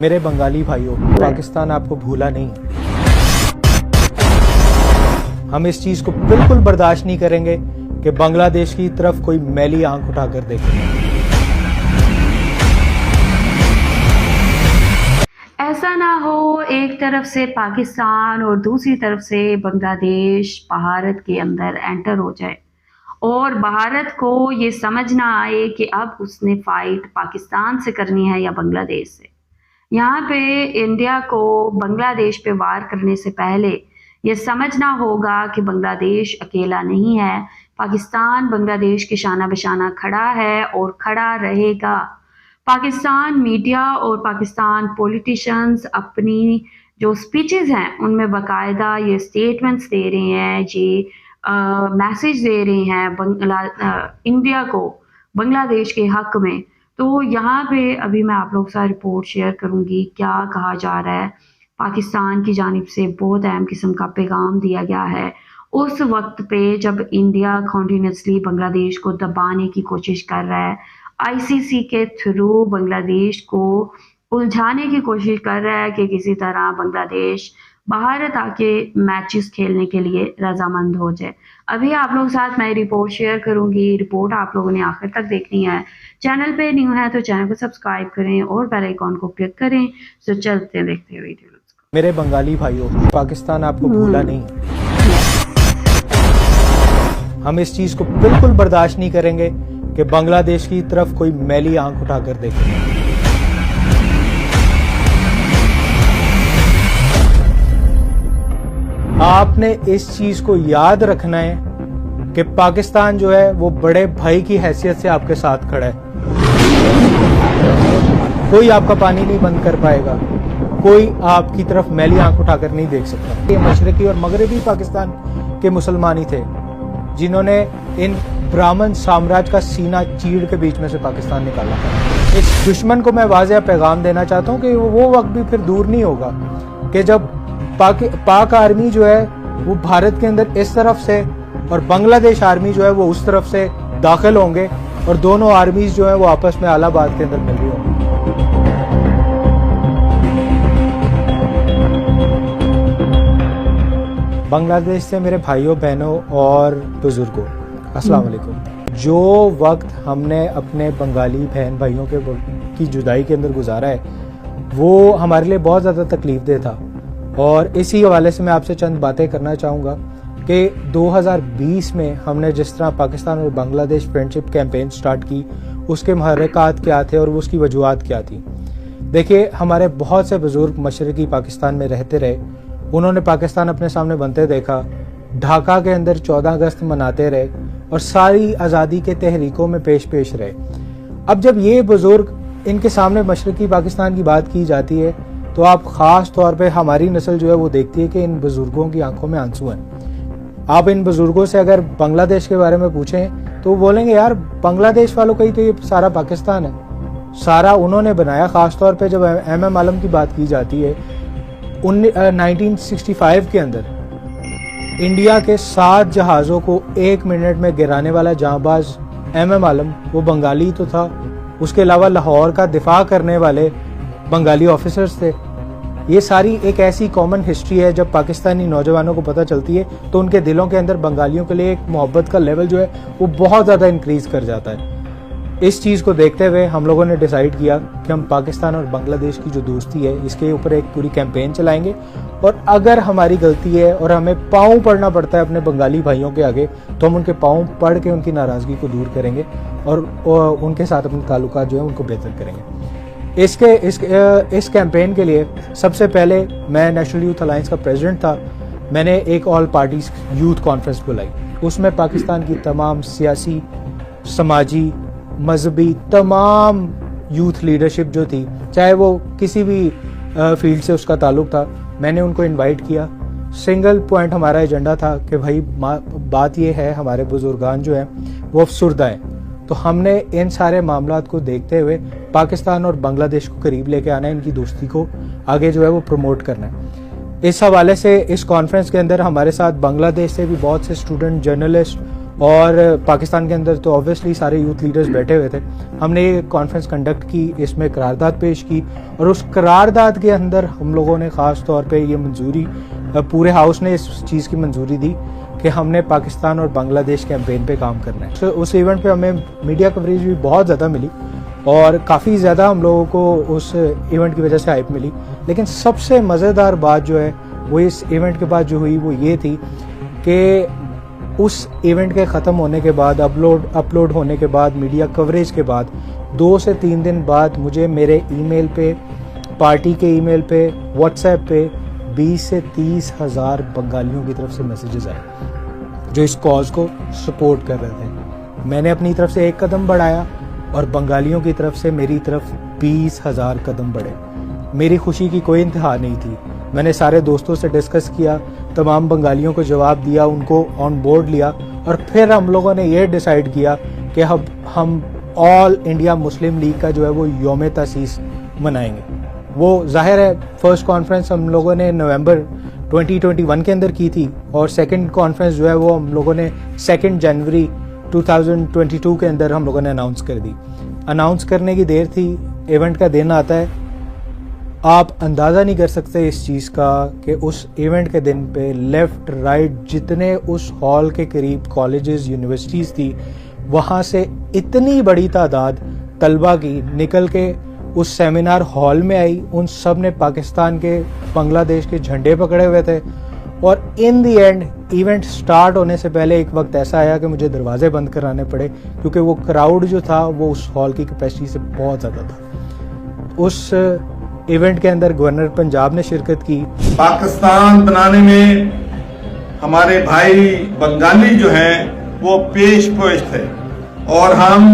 मेरे बंगाली भाइयों, पाकिस्तान आपको भूला नहीं। हम इस चीज को बिल्कुल बर्दाश्त नहीं करेंगे कि बांग्लादेश की तरफ कोई मैली आंख उठाकर देखे। ऐसा ना हो एक तरफ से पाकिस्तान और दूसरी तरफ से बांग्लादेश भारत के अंदर एंटर हो जाए और भारत को ये समझ ना आए कि अब उसने फाइट पाकिस्तान से करनी है या बांग्लादेश से। यहाँ पे इंडिया को बांग्लादेश पे वार करने से पहले ये समझना होगा कि बांग्लादेश अकेला नहीं है, पाकिस्तान बांग्लादेश के शाना बशाना खड़ा है और खड़ा रहेगा। पाकिस्तान मीडिया और पाकिस्तान पॉलिटिशियंस अपनी जो स्पीचेस हैं उनमें बाकायदा ये स्टेटमेंट्स दे रहे हैं, ये मैसेज दे रहे हैं इंडिया को बांग्लादेश के हक में। तो यहाँ पे अभी मैं आप लोग के साथ रिपोर्ट शेयर करूँगी। क्या कहा जा रहा है, पाकिस्तान की जानिब से बहुत अहम किस्म का पैगाम दिया गया है उस वक्त पे जब इंडिया कॉन्टिन्यूसली बांग्लादेश को दबाने की कोशिश कर रहा है, आईसीसी के थ्रू बांग्लादेश को उलझाने की कोशिश कर रहा है कि किसी तरह बांग्लादेश भारत आके मैचेस खेलने के लिए रजामंद हो जाए। अभी आप लोगों के साथ मैं रिपोर्ट शेयर करूंगी। रिपोर्ट आप लोगों ने आखिर तक देखनी है। चैनल पे न्यू है तो चैनल को सब्सक्राइब करें और बेल आइकन को क्लिक करें। तो चलते हैं देखते हैं वीडियो। मेरे बंगाली भाइयों, पाकिस्तान आपको भूला नहीं। हम इस चीज को बिल्कुल बर्दाश्त नहीं करेंगे कि बांग्लादेश की तरफ कोई मैली आंख उठाकर देखे। आपने इस चीज को याद रखना है कि पाकिस्तान जो है वो बड़े भाई की हैसियत से आपके साथ खड़ा है। कोई आपका पानी नहीं बंद कर पाएगा, कोई आपकी तरफ मैली आंख उठाकर नहीं देख सकता। ये मशरकी और मगरबी पाकिस्तान के मुसलमान ही थे जिन्होंने इन ब्राह्मण साम्राज्य का सीना चीड़ के बीच में से पाकिस्तान निकाला। इस दुश्मन को मैं वाज़ेह पैगाम देना चाहता हूँ कि वो वक्त भी फिर दूर नहीं होगा कि जब पाक आर्मी जो है वो भारत के अंदर इस तरफ से और बांग्लादेश आर्मी जो है वो उस तरफ से दाखिल होंगे और दोनों आर्मीज जो है वो आपस में अलाहाबाद के अंदर मिल रही होंगी। बांग्लादेश से मेरे भाइयों बहनों और बुजुर्गों, अस्सलाम वालेकुम। जो वक्त हमने अपने बंगाली बहन भाइयों की जुदाई के अंदर गुजारा है वो हमारे लिए बहुत ज़्यादा तकलीफदेह था और इसी हवाले से मैं आपसे चंद बातें करना चाहूँगा कि 2020 में हमने जिस तरह पाकिस्तान और बांग्लादेश फ्रेंडशिप कैंपेन स्टार्ट की, उसके महरक़ात क्या थे और उसकी वजूहात क्या थी। देखिए, हमारे बहुत से बुजुर्ग मशरक़ी पाकिस्तान में रहते रहे, उन्होंने पाकिस्तान अपने सामने बनते देखा, ढाका के अंदर 14 अगस्त मनाते रहे और सारी आज़ादी के तहरीकों में पेश रहे। अब जब ये बुजुर्ग, इनके सामने मशरक़ी पाकिस्तान की बात की जाती है तो आप ख़ास तौर पे हमारी नस्ल जो है वो देखती है कि इन बुजुर्गों की आंखों में आंसू हैं। आप इन बुजुर्गों से अगर बांग्लादेश के बारे में पूछें तो बोलेंगे यार बांग्लादेश वालों का ही तो ये सारा पाकिस्तान है, सारा उन्होंने बनाया। ख़ास तौर पे जब एम आलम की बात की जाती है 1965 के अंदर इंडिया के 7 जहाज़ों को 1 मिनट में गिराने वाला जांबाज एम आलम वो बंगाली तो था, उसके अलावा लाहौर का दिफा करने वाले बंगाली ऑफिसर्स थे। ये सारी एक ऐसी कॉमन हिस्ट्री है, जब पाकिस्तानी नौजवानों को पता चलती है तो उनके दिलों के अंदर बंगालियों के लिए एक मोहब्बत का लेवल जो है वो बहुत ज़्यादा इंक्रीज कर जाता है। इस चीज़ को देखते हुए हम लोगों ने डिसाइड किया कि हम पाकिस्तान और बांग्लादेश की जो दोस्ती है इसके ऊपर एक पूरी कैंपेन चलाएंगे और अगर हमारी गलती है और हमें पाँव पड़ना पड़ता है अपने बंगाली भाइयों के आगे तो हम उनके पाँव पड़ के उनकी नाराज़गी को दूर करेंगे और उनके साथ अपने ताल्लुकात जो है उनको बेहतर करेंगे। इस कैंपेन के लिए सबसे पहले मैं नेशनल यूथ अलायंस का प्रेसिडेंट था। मैंने एक ऑल पार्टीज यूथ कॉन्फ्रेंस बुलाई, उसमें पाकिस्तान की तमाम सियासी, समाजी, मजहबी तमाम यूथ लीडरशिप जो थी, चाहे वो किसी भी फील्ड से उसका ताल्लुक था, मैंने उनको इनवाइट किया। सिंगल पॉइंट हमारा एजेंडा था कि भाई बात ये है हमारे बुजुर्गान जो हैं वो अफसुर्दा हैं, तो हमने इन सारे मामलात को देखते हुए पाकिस्तान और बांग्लादेश को करीब लेके आना है, इनकी दोस्ती को आगे जो है वो प्रमोट करना है। इस हवाले से इस कॉन्फ्रेंस के अंदर हमारे साथ बांग्लादेश से भी बहुत से स्टूडेंट, जर्नलिस्ट और पाकिस्तान के अंदर तो ऑब्वियसली सारे यूथ लीडर्स बैठे हुए थे। हमने ये कॉन्फ्रेंस कंडक्ट की, इसमें करारदाद पेश की और उस करारदाद के अंदर हम लोगों ने ख़ास तौर पे ये मंजूरी, पूरे हाउस ने इस चीज़ की मंजूरी दी कि हमने पाकिस्तान और बांग्लादेश कैंपेन पे काम करना है। तो उस इवेंट पे हमें मीडिया कवरेज भी बहुत ज़्यादा मिली और काफ़ी ज़्यादा हम लोगों को उस इवेंट की वजह से हाइप मिली। लेकिन सबसे मज़ेदार बात जो है वो इस इवेंट के बाद जो हुई वो ये थी कि उस इवेंट के ख़त्म होने के बाद, अपलोड होने के बाद, मीडिया कवरेज के बाद 2 से 3 दिन बाद मुझे मेरे ईमेल पे, पार्टी के ईमेल पे, व्हाट्सएप पे 20 से 30 हज़ार बंगालियों की तरफ से मैसेजेस आए जो इस कॉज को सपोर्ट कर रहे थे। मैंने अपनी तरफ से एक कदम बढ़ाया और बंगालियों की तरफ से मेरी तरफ 20,000 कदम बढ़े। मेरी खुशी की कोई इंतहा नहीं थी। मैंने सारे दोस्तों से डिस्कस किया, तमाम बंगालियों को जवाब दिया, उनको ऑन बोर्ड लिया और फिर हम लोगों ने ये डिसाइड किया कि हम ऑल इंडिया मुस्लिम लीग का जो है वो यौम तासीस मनाएंगे। वो जाहिर है फर्स्ट कॉन्फ्रेंस हम लोगों ने नवंबर 2021 के अंदर की थी और सेकंड कॉन्फ्रेंस जो है वो हम लोगों ने 2 जनवरी 2022 के अंदर हम लोगों ने अनाउंस कर दी। अनाउंस करने की देर थी, इवेंट का दिन आता है। आप अंदाज़ा नहीं कर सकते इस चीज़ का कि उस इवेंट के दिन पे लेफ़्ट राइट जितने उस हॉल के करीब कॉलेजेस यूनिवर्सिटीज़ थी, वहाँ से इतनी बड़ी तादाद तलबा की निकल के उस सेमिनार हॉल में आई। उन सब ने पाकिस्तान के, बांग्लादेश के झंडे पकड़े हुए थे और इन दी एंड इवेंट स्टार्ट होने से पहले एक वक्त ऐसा आया कि मुझे दरवाजे बंद कराने पड़े क्योंकि वो क्राउड जो था वो उस हॉल की कैपेसिटी से बहुत ज़्यादा था। उस इवेंट के अंदर गवर्नर पंजाब ने शिरकत की। पाकिस्तान बनाने में हमारे भाई बंगाली जो हैं वो पेश थे और हम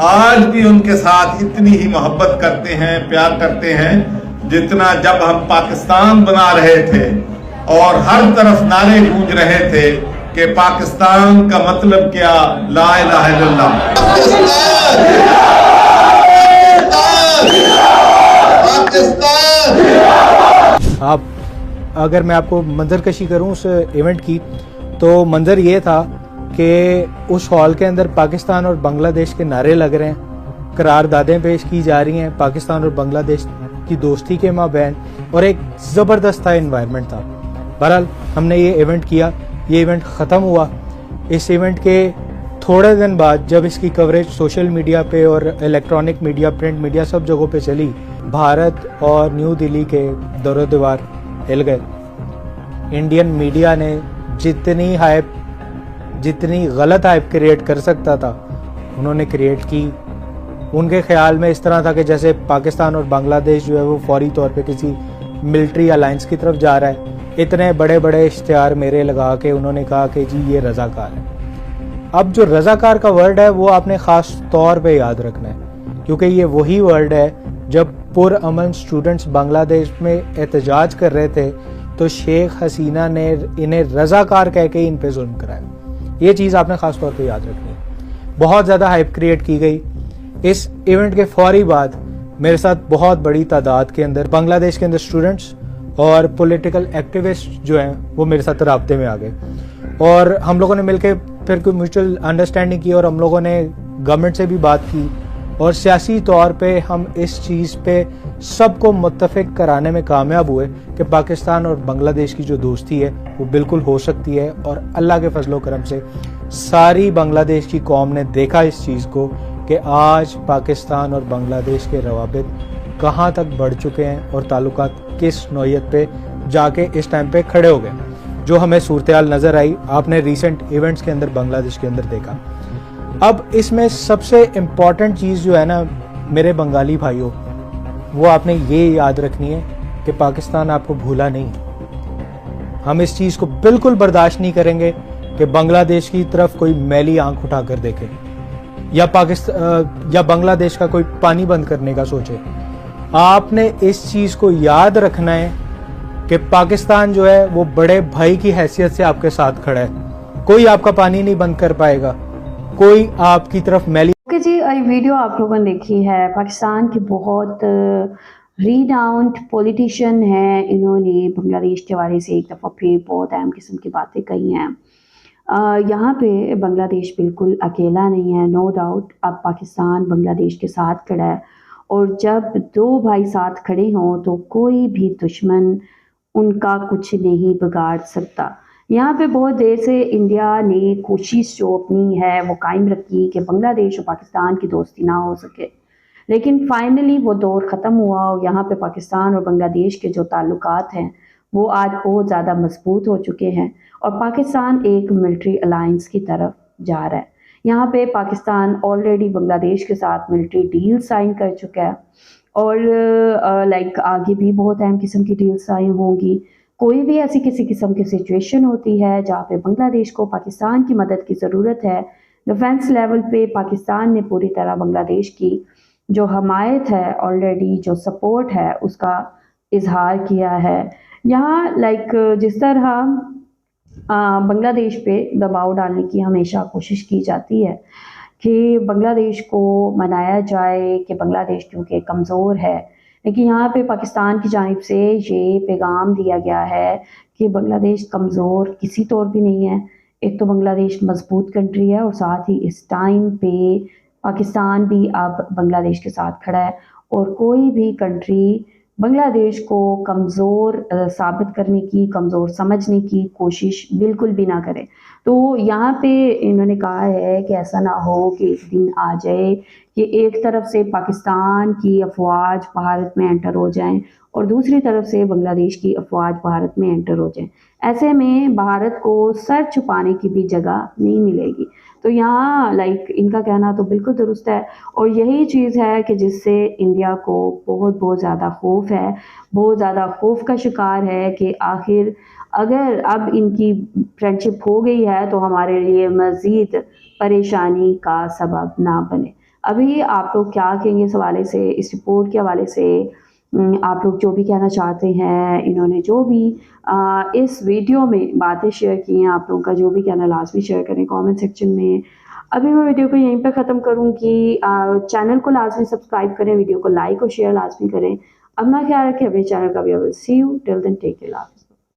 आज भी उनके साथ इतनी ही मोहब्बत करते हैं, प्यार करते हैं जितना जब हम पाकिस्तान बना रहे थे और हर तरफ नारे गूंज रहे थे कि पाकिस्तान का मतलब क्या, ला इलाहा इल्लल्लाह। आप अगर मैं आपको मंजर कशी करूं उस इवेंट की, तो मंजर ये था कि उस हॉल के अंदर पाकिस्तान और बांग्लादेश के नारे लग रहे हैं, करारदादें पेश की जा रही हैं पाकिस्तान और बांग्लादेश की दोस्ती के माबैन और एक ज़बरदस्त सा एनवायरनमेंट था। बहरहाल हमने ये इवेंट किया, ये इवेंट ख़त्म हुआ। इस इवेंट के थोड़े दिन बाद जब इसकी कवरेज सोशल मीडिया पे और इलेक्ट्रॉनिक मीडिया, प्रिंट मीडिया सब जगहों पे चली, भारत और न्यू दिल्ली के दरो दीवार हिल गए। इंडियन मीडिया ने जितनी गलत हाइप क्रिएट कर सकता था उन्होंने क्रिएट की। उनके ख्याल में इस तरह था कि जैसे पाकिस्तान और बांग्लादेश जो है वो फौरी तौर पे किसी मिलिट्री अलायंस की तरफ जा रहा है। इतने बड़े बड़े इश्तिहार मेरे लगा के उन्होंने कहा कि जी ये रज़ाकार है। अब जो रज़ाकार का वर्ड है वो आपने ख़ास तौर पे याद रखना है क्योंकि ये वही वर्ड है जब पुरअमन स्टूडेंट्स बांग्लादेश में एहतजाज कर रहे थे तो शेख हसीना ने इन्हें रज़ाकार कह के इन पे जुल्म कराया। ये चीज़ आपने ख़ास तौर पे याद रखनी है। बहुत ज़्यादा हाइप क्रिएट की गई। इस इवेंट के फौरी बाद मेरे साथ बहुत बड़ी तादाद के अंदर बांग्लादेश के अंदर स्टूडेंट्स और पॉलिटिकल एक्टिविस्ट जो हैं वो मेरे साथ राब्ते में आ गए और हम लोगों ने मिलकर फिर कोई म्यूचुअल अंडरस्टैंडिंग की और हम लोगों ने गवर्नमेंट से भी बात की और सियासी तौर पे हम इस चीज़ पे सबको मुत्तफिक कराने में कामयाब हुए कि पाकिस्तान और बांग्लादेश की जो दोस्ती है वो बिल्कुल हो सकती है। और अल्लाह के फजलो करम से सारी बांग्लादेश की कौम ने देखा इस चीज़ को कि आज पाकिस्तान और बांग्लादेश के रवाबित कहाँ तक बढ़ चुके हैं और ताल्लुकात किस नौयत पे जाके इस टाइम पे खड़े हो गए, जो हमें सूरत-ए-हाल नज़र आई। आपने रिसेंट इवेंट्स के अंदर बांग्लादेश के अंदर देखा। अब इसमें सबसे इम्पॉर्टेंट चीज़ जो है ना मेरे बंगाली भाइयों, वो आपने ये याद रखनी है कि पाकिस्तान आपको भूला नहीं। हम इस चीज़ को बिल्कुल बर्दाश्त नहीं करेंगे कि बांग्लादेश की तरफ कोई मैली आंख उठाकर देखे या पाकिस्तान या बांग्लादेश का कोई पानी बंद करने का सोचे। आपने इस चीज़ को याद रखना है कि पाकिस्तान जो है वो बड़े भाई की हैसियत से आपके साथ खड़ा है। कोई आपका पानी नहीं बंद कर पाएगा, कोई आपकी तरफ मैली। ओके जी, ये वीडियो आप लोगों ने देखी है। पाकिस्तान के बहुत रीनाउंड पॉलिटिशियन हैं, इन्होंने बांग्लादेश के बारे से एक दफ़ा फिर बहुत अहम किस्म की बातें कही हैं यहाँ पे बांग्लादेश बिल्कुल अकेला नहीं है, नो डाउट। अब पाकिस्तान बांग्लादेश के साथ खड़ा है, और जब दो भाई साथ खड़े हों तो कोई भी दुश्मन उनका कुछ नहीं बिगाड़ सकता। यहाँ पे बहुत देर से इंडिया ने कोशिश जो अपनी है वो कायम रखी कि बांग्लादेश और पाकिस्तान की दोस्ती ना हो सके, लेकिन फाइनली वो दौर ख़त्म हुआ और यहाँ पे पाकिस्तान और बांग्लादेश के जो ताल्लुकात हैं वो आज बहुत ज़्यादा मजबूत हो चुके हैं, और पाकिस्तान एक मिलिट्री अलायंस की तरफ जा रहा है। यहाँ पे पाकिस्तान ऑलरेडी बांग्लादेश के साथ मिलिट्री डील साइन कर चुका है, और लाइक आगे भी बहुत अहम किस्म की डील साइन होंगी। कोई भी ऐसी किसी किस्म की सिचुएशन होती है जहाँ पे बांग्लादेश को पाकिस्तान की मदद की ज़रूरत है, डिफेंस लेवल पे पाकिस्तान ने पूरी तरह बांग्लादेश की जो हमायत है, ऑलरेडी जो सपोर्ट है उसका इजहार किया है। यहाँ लाइक जिस तरह बांग्लादेश पे दबाव डालने की हमेशा कोशिश की जाती है कि बांग्लादेश को मनाया जाए कि बांग्लादेश क्योंकि कमज़ोर है, लेकिन यहाँ पे पाकिस्तान की जानिब से ये पैगाम दिया गया है कि बांग्लादेश कमज़ोर किसी तौर भी नहीं है। एक तो बांग्लादेश मजबूत कंट्री है, और साथ ही इस टाइम पे पाकिस्तान भी अब बांग्लादेश के साथ खड़ा है, और कोई भी कंट्री बांग्लादेश को कमज़ोर साबित करने की, कमज़ोर समझने की कोशिश बिल्कुल भी ना करे। तो यहाँ पे इन्होंने कहा है कि ऐसा ना हो कि एक दिन आ जाए कि एक तरफ से पाकिस्तान की अफवाज भारत में एंटर हो जाएं और दूसरी तरफ से बांग्लादेश की अफवाज भारत में एंटर हो जाएं। ऐसे में भारत को सर छुपाने की भी जगह नहीं मिलेगी। तो यहाँ लाइक इनका कहना तो बिल्कुल दुरुस्त है, और यही चीज़ है कि जिससे इंडिया को बहुत बहुत ज़्यादा खौफ है, बहुत ज़्यादा खौफ का शिकार है कि आखिर अगर अब इनकी फ्रेंडशिप हो गई है तो हमारे लिए मज़ीद परेशानी का सबब ना बने। अभी आप लोग क्या कहेंगे इस हवाले से, इस रिपोर्ट के हवाले से? आप लोग जो भी कहना चाहते हैं, इन्होंने जो भी इस वीडियो में बातें शेयर की हैं, आप लोगों का जो भी कहना लाजमी शेयर करें कमेंट सेक्शन में। अभी मैं वीडियो को यहीं पे ख़त्म करूँगी। चैनल को लाजमी सब्सक्राइब करें, वीडियो को लाइक और शेयर लाजमी करें। अपना ख्याल रखें, अपने चैनल का भी। See you till then, take care.